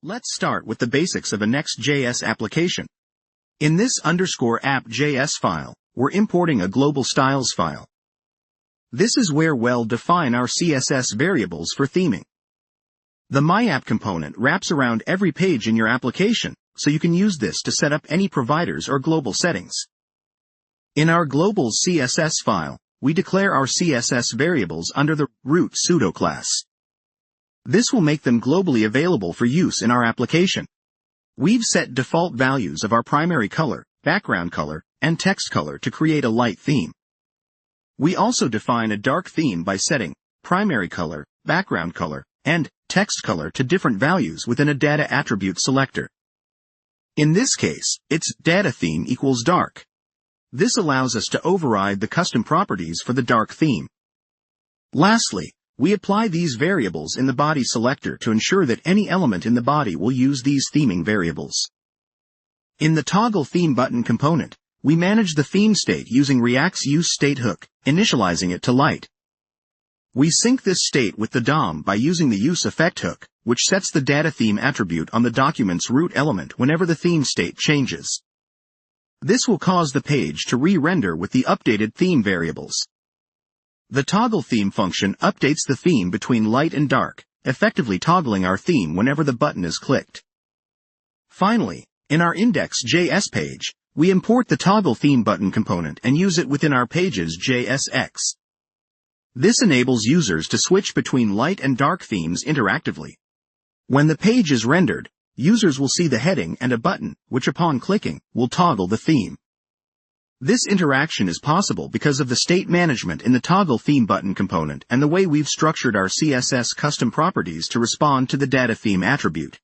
Let's start with the basics of a Next.js application. In this _app.js file, we're importing a global styles file. This is where we'll define our CSS variables for theming. The MyApp component wraps around every page in your application, so you can use this to set up any providers or global settings. In our global CSS file, we declare our CSS variables under the root pseudo-class. This will make them globally available for use in our application. We've set default values of our primary color, background color, and text color to create a light theme. We also define a dark theme by setting primary color, background color, and text color to different values within a data attribute selector. In this case, it's data theme equals dark. This allows us to override the custom properties for the dark theme. Lastly, we apply these variables in the body selector to ensure that any element in the body will use these theming variables. In the toggle theme button component, we manage the theme state using React's useState hook, initializing it to light. We sync this state with the DOM by using the useEffect hook, which sets the data theme attribute on the document's root element whenever the theme state changes. This will cause the page to re-render with the updated theme variables. The toggle theme function updates the theme between light and dark, effectively toggling our theme whenever the button is clicked. Finally, in our index.js page, we import the toggle theme button component and use it within our page's JSX. This enables users to switch between light and dark themes interactively. When the page is rendered, users will see the heading and a button, which upon clicking, will toggle the theme. This interaction is possible because of the state management in the toggle theme button component and the way we've structured our CSS custom properties to respond to the data theme attribute.